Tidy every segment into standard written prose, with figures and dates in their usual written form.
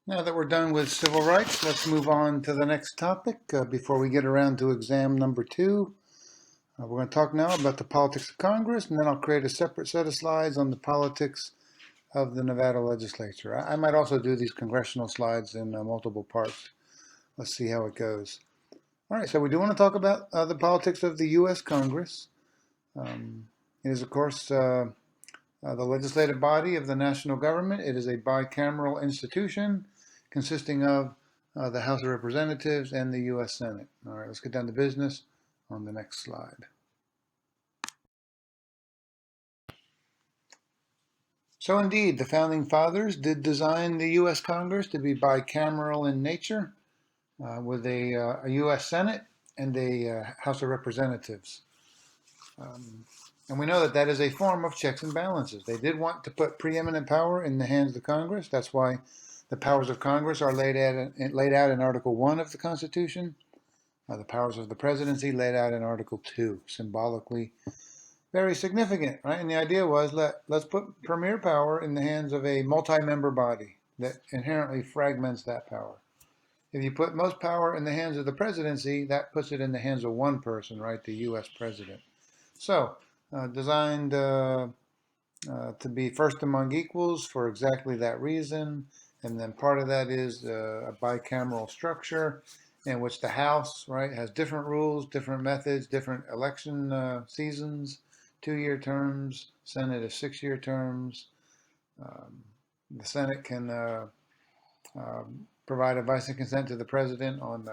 Now that we're done with civil rights, let's move on to the next topic before we get around to exam number 2. We're going to talk now about the politics of Congress, and then I'll create a separate set of slides on the politics of the Nevada legislature. I might also do these congressional slides in multiple parts. Let's see how it goes. All right, so we do want to talk about the politics of the U.S. Congress. It is, of course, the legislative body of the national government. It is a bicameral institution consisting of the House of Representatives and the U.S. Senate. All right, let's get down to business on the next slide. So indeed, the founding fathers did design the U.S. Congress to be bicameral in nature, with a U.S. Senate and a House of Representatives. And we know that that is a form of checks and balances. They did want to put preeminent power in the hands of the Congress. That's why the powers of Congress are laid out in Article 1 of the Constitution. The powers of the presidency laid out in Article 2, symbolically very significant, right? And the idea was let's put premier power in the hands of a multi-member body that inherently fragments that power. If you put most power in the hands of the presidency, that puts it in the hands of one person, right? The U.S. president. So, designed to be first among equals for exactly that reason. And then part of that is a bicameral structure in which the House, right, has different rules, different methods, different election seasons, 2-year terms. Senate is 6-year terms. The Senate can provide advice and consent to the president on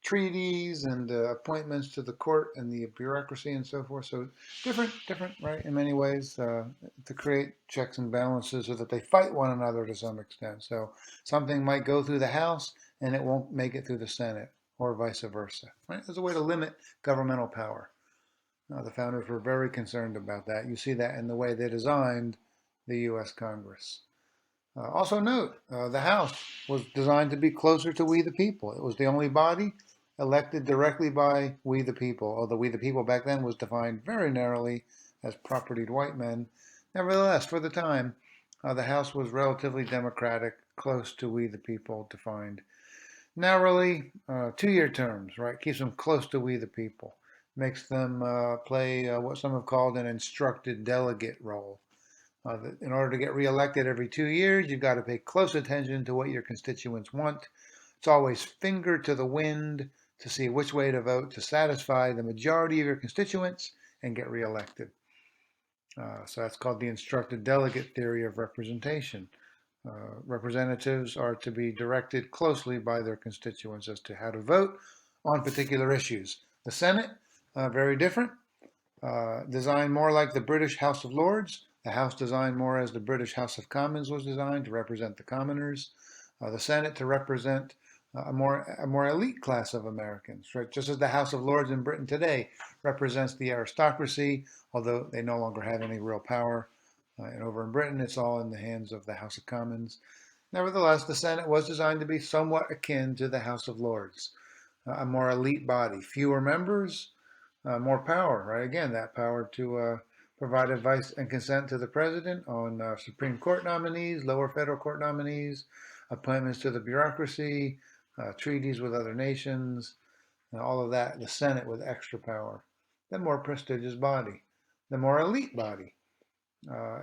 treaties and appointments to the court and the bureaucracy and so forth. So different, right, in many ways, to create checks and balances so that they fight one another to some extent. So something might go through the House and it won't make it through the Senate, or vice versa. Right? There's a way to limit governmental power. The founders were very concerned about that. You see that in the way they designed the U.S. Congress. Also note, the House was designed to be closer to we the people. It was the only body elected directly by we the people, although we the people back then was defined very narrowly as propertied white men. Nevertheless, for the time, the House was relatively democratic, close to we the people, defined narrowly. 2-year terms, right? Keeps them close to we the people. Makes them play what some have called an instructed delegate role. In order to get reelected every 2 years, you've got to pay close attention to what your constituents want. It's always finger to the wind to see which way to vote to satisfy the majority of your constituents and get reelected. So that's called the instructed delegate theory of representation. Representatives are to be directed closely by their constituents as to how to vote on particular issues. The Senate, very different, designed more like the British House of Lords. The House designed more as the British House of Commons was designed, to represent the commoners. The Senate to represent a more elite class of Americans, right? Just as the House of Lords in Britain today represents the aristocracy, although they no longer have any real power. And over in Britain, it's all in the hands of the House of Commons. Nevertheless, the Senate was designed to be somewhat akin to the House of Lords, a more elite body, fewer members, more power, right? Again, that power to provide advice and consent to the president on Supreme Court nominees, lower federal court nominees, appointments to the bureaucracy, treaties with other nations, and all of that. The Senate with extra power. The more prestigious body, the more elite body,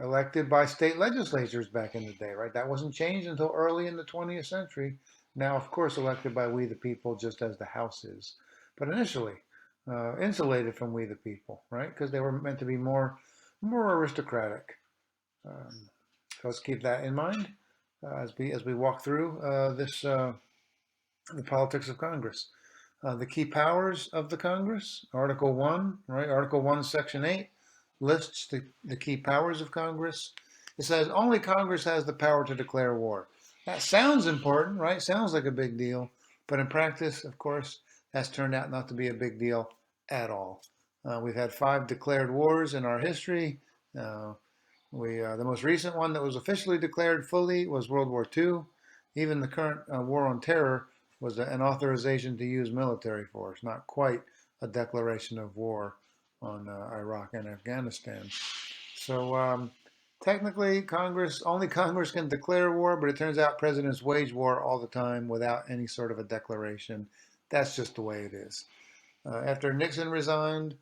elected by state legislatures back in the day, right? That wasn't changed until early in the 20th century. Now, of course, elected by we the people, just as the House is. But initially, insulated from we the people, right? Because they were meant to be more aristocratic. So let's keep that in mind as we walk through the politics of Congress. The key powers of the Congress, Article 1, right? Article 1, Section 8 lists the key powers of Congress. It says only Congress has the power to declare war. That sounds important, right? Sounds like a big deal. But in practice, of course, that's turned out not to be a big deal at all. We've had 5 declared wars in our history. The most recent one that was officially declared fully was World War II. Even the current war on terror was an authorization to use military force, not quite a declaration of war on Iraq and Afghanistan. So Technically, only Congress can declare war, but it turns out presidents wage war all the time without any sort of a declaration. That's just the way it is. After Nixon resigned,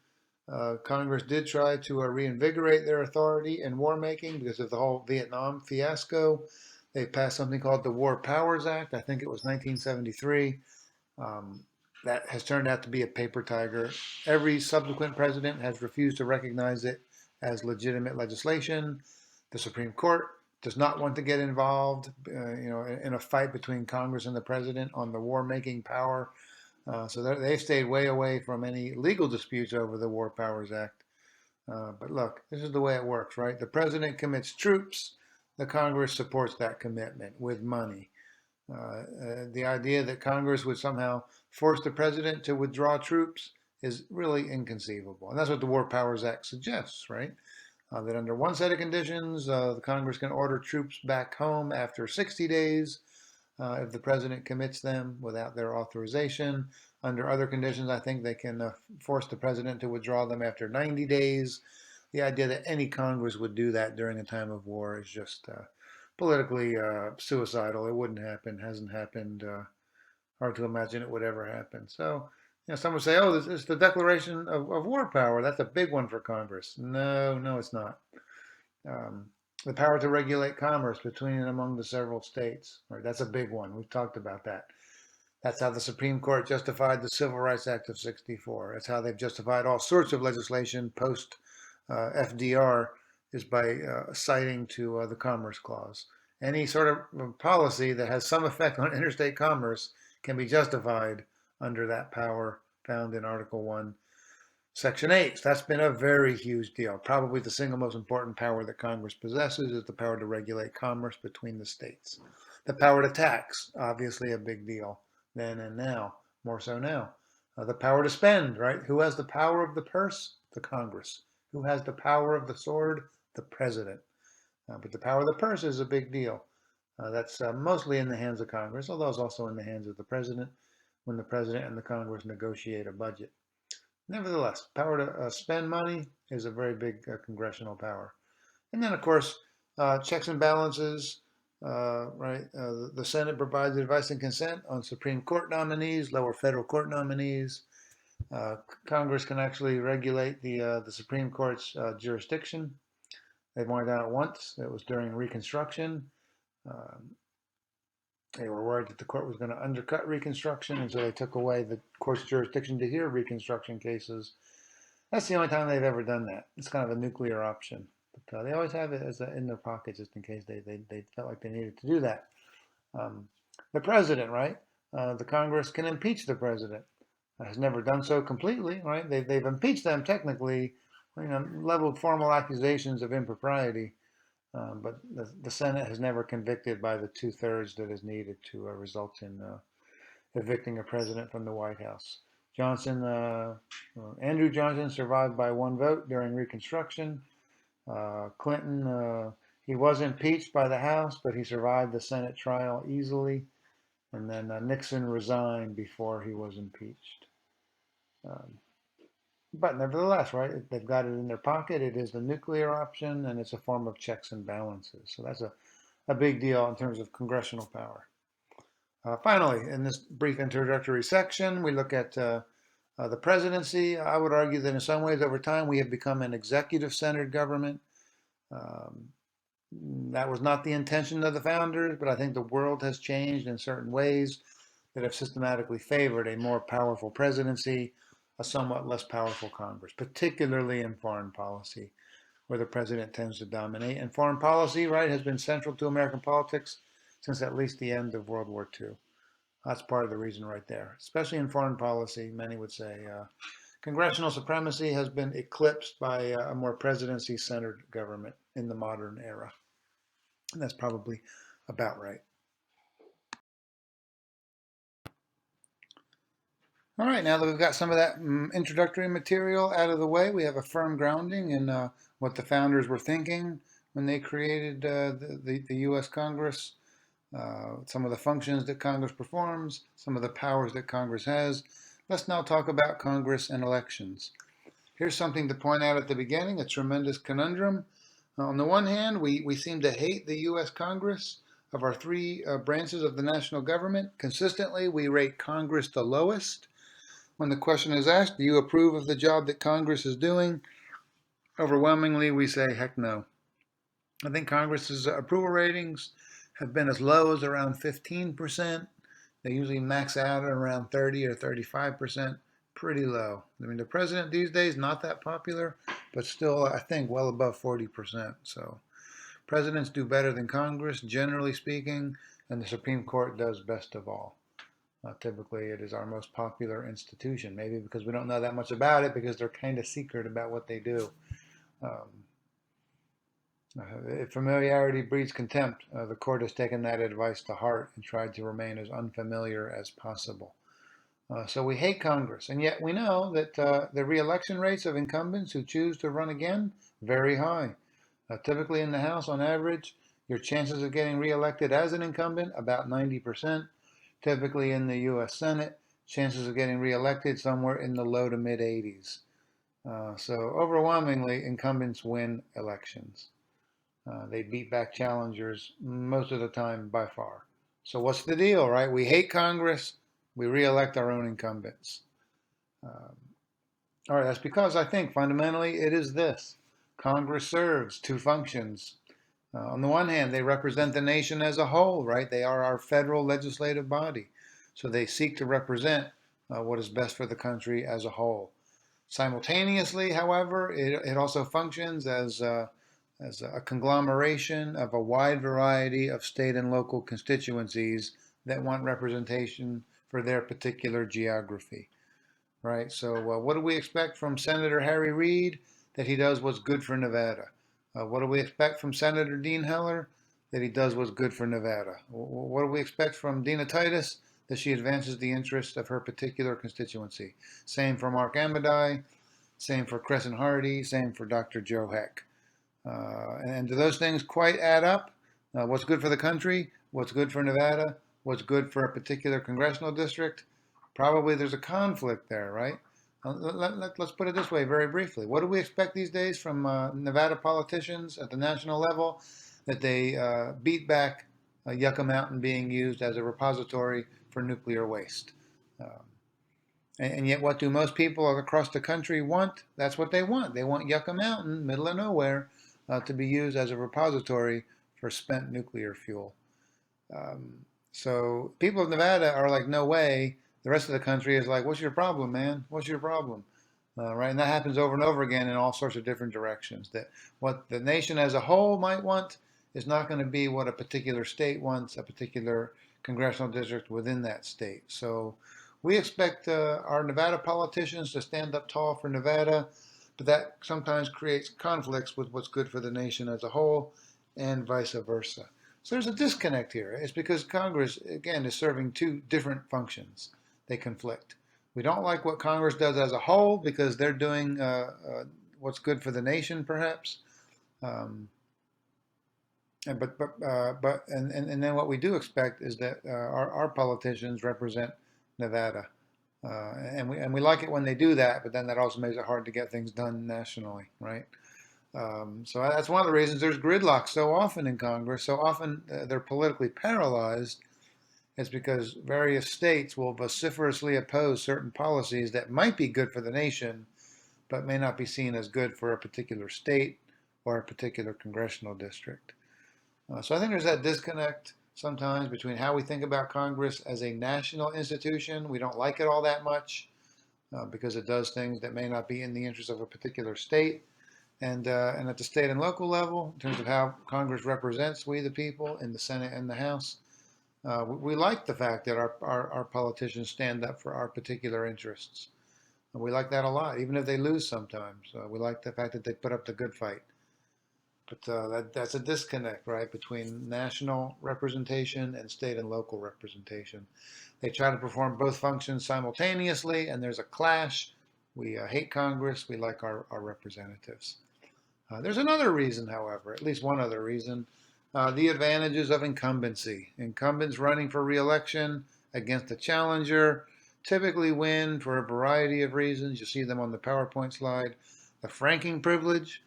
Congress did try to reinvigorate their authority in war making because of the whole Vietnam fiasco. They passed something called the War Powers Act. I think it was 1973. Um, that has turned out to be a paper tiger. Every subsequent president has refused to recognize it as legitimate legislation. The Supreme Court does not want to get involved, in a fight between Congress and the president on the war-making power. So they've stayed way away from any legal disputes over the War Powers Act. But look, this is the way it works, right? The president commits troops. The Congress supports that commitment with money. The idea that Congress would somehow force the president to withdraw troops is really inconceivable. And that's what the War Powers Act suggests, right? That under one set of conditions, the Congress can order troops back home after 60 days if the president commits them without their authorization. Under other conditions, I think they can force the president to withdraw them after 90 days. The idea that any Congress would do that during a time of war is just politically suicidal. It wouldn't happen, hasn't happened. Hard to imagine it would ever happen. So, some would say, oh, this is the declaration of war power. That's a big one for Congress. No, no, it's not. The power to regulate commerce between and among the several states. Right, that's a big one. We've talked about that. That's how the Supreme Court justified the Civil Rights Act of '64. That's how they've justified all sorts of legislation post FDR, is by citing to the Commerce Clause. Any sort of policy that has some effect on interstate commerce can be justified under that power found in Article 1, Section 8. So that's been a very huge deal. Probably the single most important power that Congress possesses is the power to regulate commerce between the states. The power to tax, obviously a big deal then and now, more so now. The power to spend, right? Who has the power of the purse? The Congress. Who has the power of the sword? The president. But the power of the purse is a big deal. That's mostly in the hands of Congress, although it's also in the hands of the president when the president and the Congress negotiate a budget. Nevertheless, power to spend money is a very big congressional power. And then, of course, checks and balances, right? The Senate provides advice and consent on Supreme Court nominees, lower federal court nominees. Congress can actually regulate the Supreme Court's jurisdiction. They've only done it once. It was during Reconstruction. They were worried that the court was going to undercut Reconstruction, and so they took away the court's jurisdiction to hear Reconstruction cases. That's the only time they've ever done that. It's kind of a nuclear option. But they always have it as in their pocket just in case they felt like they needed to do that. The president, right? The Congress can impeach the president. Has never done so completely, right? They've impeached them technically, leveled formal accusations of impropriety, but the Senate has never convicted by the 2/3 that is needed to result in evicting a president from the White House. Andrew Johnson survived by one vote during Reconstruction. Clinton, he was impeached by the House, but he survived the Senate trial easily. And then Nixon resigned before he was impeached. But nevertheless, right, they've got it in their pocket. It is the nuclear option, and it's a form of checks and balances. So that's a big deal in terms of congressional power. Finally, in this brief introductory section, we look at the presidency. I would argue that in some ways over time we have become an executive-centered government. That was not the intention of the founders, but I think the world has changed in certain ways that have systematically favored a more powerful presidency, a somewhat less powerful Congress, particularly in foreign policy, where the president tends to dominate. And foreign policy, right, has been central to American politics since at least the end of World War II. That's part of the reason right there. Especially in foreign policy, many would say congressional supremacy has been eclipsed by a more presidency-centered government in the modern era. And that's probably about right. All right, now that we've got some of that introductory material out of the way, we have a firm grounding in what the founders were thinking when they created the U.S. Congress, some of the functions that Congress performs, some of the powers that Congress has. Let's now talk about Congress and elections. Here's something to point out at the beginning, a tremendous conundrum. On the one hand, we seem to hate the U.S. Congress. Of our three branches of the national government, consistently we rate Congress the lowest. When the question is asked, do you approve of the job that Congress is doing? Overwhelmingly, we say, heck no. I think Congress's approval ratings have been as low as around 15%. They usually max out at around 30 or 35%. Pretty low. I mean, the president these days, not that popular, but still, I think, well above 40%. So presidents do better than Congress, generally speaking, and the Supreme Court does best of all. Typically, it is our most popular institution, maybe because we don't know that much about it, because they're kind of secret about what they do. If familiarity breeds contempt, the court has taken that advice to heart and tried to remain as unfamiliar as possible. So we hate Congress, and yet we know that the re-election rates of incumbents who choose to run again, very high. Typically in the House, on average, your chances of getting re-elected as an incumbent, about 90%. Typically in the U.S. Senate, chances of getting re-elected somewhere in the low to mid 80s. So overwhelmingly, incumbents win elections. They beat back challengers most of the time by far. So what's the deal, right? We hate Congress. We re-elect our own incumbents. All right, that's because I think fundamentally it is this. Congress serves two functions. On the one hand, they represent the nation as a whole, right? They are our federal legislative body. So they seek to represent what is best for the country as a whole. Simultaneously, however, it also functions as a conglomeration of a wide variety of state and local constituencies that want representation for their particular geography, right? So what do we expect from Senator Harry Reid? That he does what's good for Nevada. What do we expect from Senator Dean Heller? That he does what's good for Nevada. What do we expect from Dina Titus? That she advances the interests of her particular constituency. Same for Mark Amidei, same for Crescent Hardy, same for Dr. Joe Heck. And do those things quite add up? What's good for the country? What's good for Nevada? What's good for a particular congressional district? Probably there's a conflict there, right? Let's put it this way very briefly. What do we expect these days from Nevada politicians at the national level? That they beat back Yucca Mountain being used as a repository for nuclear waste. And yet what do most people across the country want? That's what they want. They want Yucca Mountain, middle of nowhere, to be used as a repository for spent nuclear fuel. So people of Nevada are like, no way. The rest of the country is like, what's your problem, man? What's your problem? Right? And that happens over and over again in all sorts of different directions. That what the nation as a whole might want is not going to be what a particular state wants, a particular congressional district within that state. So we expect our Nevada politicians to stand up tall for Nevada, but that sometimes creates conflicts with what's good for the nation as a whole and vice versa. So there's a disconnect here. It's because Congress, again, is serving two different functions. They conflict. We don't like what Congress does as a whole because they're doing what's good for the nation, perhaps. And then what we do expect is that our politicians represent Nevada, and we like it when they do that. But then that also makes it hard to get things done nationally, right? So that's one of the reasons there's gridlock so often in Congress. So often they're politically paralyzed. It's because various states will vociferously oppose certain policies that might be good for the nation, but may not be seen as good for a particular state or a particular congressional district. So I think there's that disconnect sometimes between how we think about Congress as a national institution. We don't like it all that much because it does things that may not be in the interest of a particular state. And at the state and local level, in terms of how Congress represents we the people in the Senate and the House, we like the fact that our politicians stand up for our particular interests. We like that a lot, even if they lose sometimes. We like the fact that they put up the good fight. But that's a disconnect, right, between national representation and state and local representation. They try to perform both functions simultaneously, and there's a clash. We hate Congress. We like our representatives. There's another reason, however, at least one other reason, the advantages of incumbency. Incumbents running for re-election against a challenger typically win for a variety of reasons. You see them on the PowerPoint slide. The franking privilege.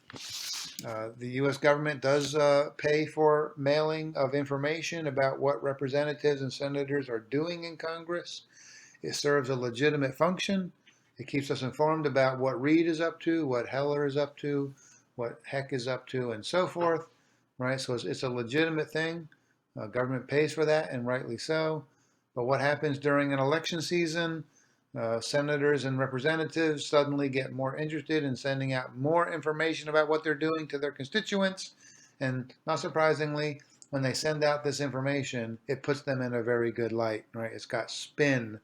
The U.S. government does pay for mailing of information about what representatives and senators are doing in Congress. It serves a legitimate function. It keeps us informed about what Reid is up to, what Heller is up to, what Heck is up to, and so forth. Right? So it's a legitimate thing. Government pays for that, and rightly so. But what happens during an election season? Senators and representatives suddenly get more interested in sending out more information about what they're doing to their constituents. And not surprisingly, when they send out this information, it puts them in a very good light, right? It's got spin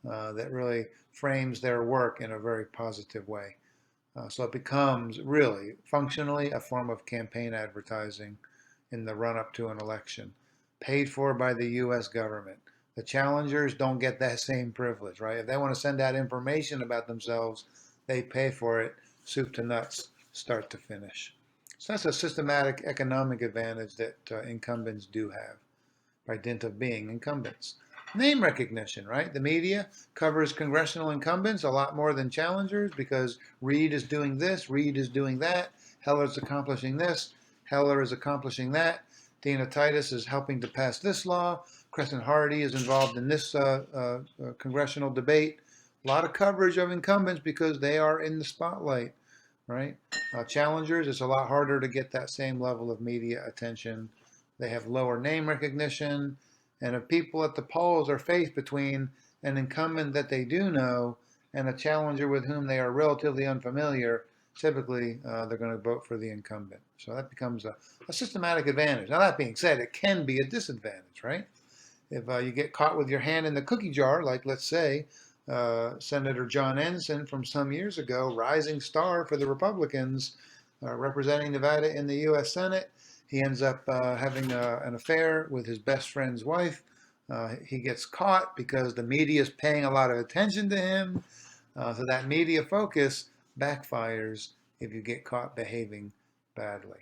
that really frames their work in a very positive way. So it becomes really functionally a form of campaign advertising in the run up to an election, paid for by the U.S. government. The challengers don't get that same privilege, right? If they want to send out information about themselves, they pay for it, soup to nuts, start to finish. So that's a systematic economic advantage that incumbents do have by dint of being incumbents. Name recognition, right? The media covers congressional incumbents a lot more than challengers because Reid is doing this, Reid is doing that, Heller's accomplishing this, Heller is accomplishing that, Dana Titus is helping to pass this law, Crescent Hardy is involved in this congressional debate. A lot of coverage of incumbents because they are in the spotlight, right? Challengers, it's a lot harder to get that same level of media attention. They have lower name recognition. And if people at the polls are faced between an incumbent that they do know and a challenger with whom they are relatively unfamiliar, typically they're going to vote for the incumbent. So that becomes a systematic advantage. Now, that being said, it can be a disadvantage, right? If you get caught with your hand in the cookie jar, like let's say Senator John Ensign from some years ago, rising star for the Republicans, representing Nevada in the U.S. Senate, he ends up having an affair with his best friend's wife. He gets caught because the media is paying a lot of attention to him. So that media focus backfires if you get caught behaving badly.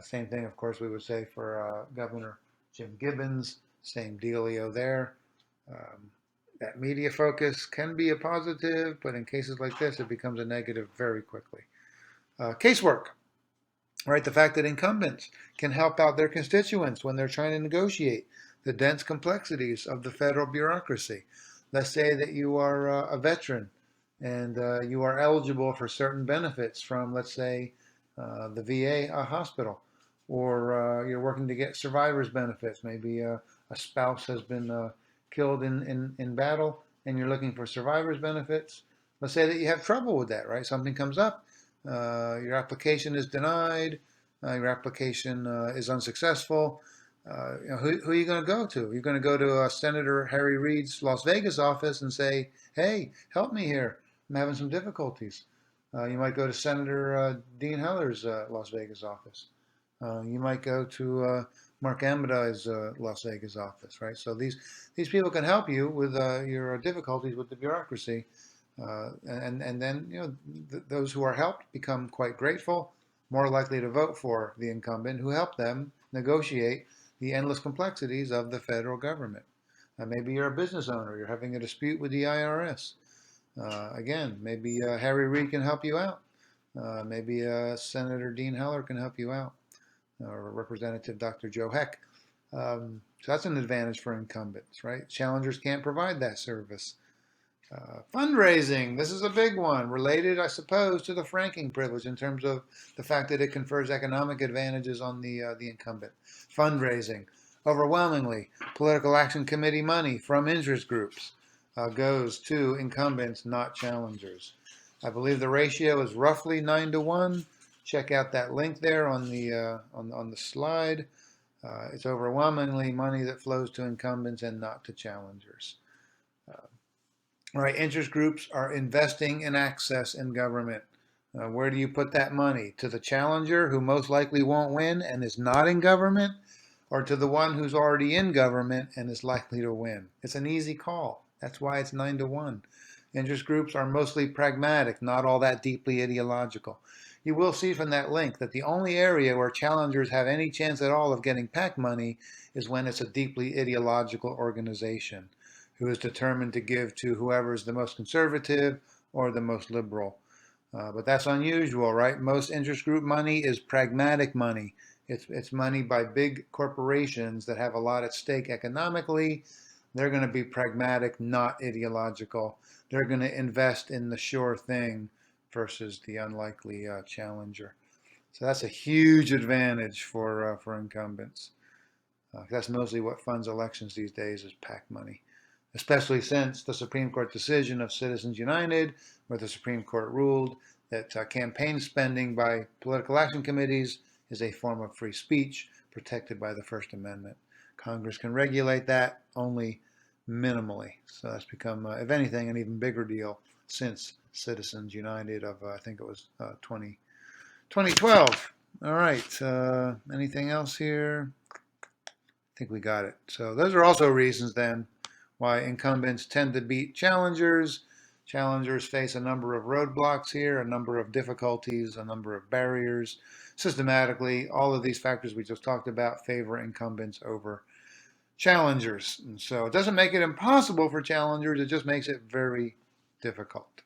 Same thing, of course, we would say for Governor Jim Gibbons. Same dealio there. That media focus can be a positive, but in cases like this, it becomes a negative very quickly. Casework. Right, the fact that incumbents can help out their constituents when they're trying to negotiate the dense complexities of the federal bureaucracy. Let's say that you are a veteran and you are eligible for certain benefits from, let's say, the VA hospital, or you're working to get survivor's benefits. Maybe a spouse has been killed in battle and you're looking for survivor's benefits. Let's say that you have trouble with that, right? Something comes up. Your application is denied, your application is unsuccessful. Who are you going to go to? You're going to go to Senator Harry Reid's Las Vegas office and say, hey, help me here. I'm having some difficulties. You might go to Senator Dean Heller's Las Vegas office. You might go to Mark Amidai's Las Vegas office, right? So these people can help you with your difficulties with the bureaucracy. And then those who are helped become quite grateful, more likely to vote for the incumbent who helped them negotiate the endless complexities of the federal government. Maybe you're a business owner, you're having a dispute with the IRS. Again, maybe Harry Reid can help you out. Maybe Senator Dean Heller can help you out, or Representative Dr. Joe Heck. So that's an advantage for incumbents, right? Challengers can't provide that service. Fundraising, this is a big one, related, I suppose, to the franking privilege in terms of the fact that it confers economic advantages on the incumbent. Fundraising, overwhelmingly, political action committee money from interest groups goes to incumbents, not challengers. I believe the ratio is roughly 9-to-1. Check out that link there on the slide. It's overwhelmingly money that flows to incumbents and not to challengers. All right, interest groups are investing in access in government. Where do you put that money? To the challenger who most likely won't win and is not in government, or to the one who's already in government and is likely to win? It's an easy call. That's why it's 9-to-1. Interest groups are mostly pragmatic, not all that deeply ideological. You will see from that link that the only area where challengers have any chance at all of getting PAC money is when it's a deeply ideological organization who is determined to give to whoever is the most conservative or the most liberal. But that's unusual, right? Most interest group money is pragmatic money. It's money by big corporations that have a lot at stake economically. They're going to be pragmatic, not ideological. They're going to invest in the sure thing versus the unlikely challenger. So that's a huge advantage for incumbents. That's mostly what funds elections these days is PAC money, especially since the Supreme Court decision of Citizens United, where the Supreme Court ruled that campaign spending by political action committees is a form of free speech protected by the First Amendment. Congress can regulate that only minimally. So that's become, if anything, an even bigger deal since Citizens United of, I think it was 2012. All right. Anything else here? I think we got it. So those are also reasons then why incumbents tend to beat challengers. Challengers face a number of roadblocks here, a number of difficulties, a number of barriers. Systematically, all of these factors we just talked about favor incumbents over challengers. And so it doesn't make it impossible for challengers, it just makes it very difficult.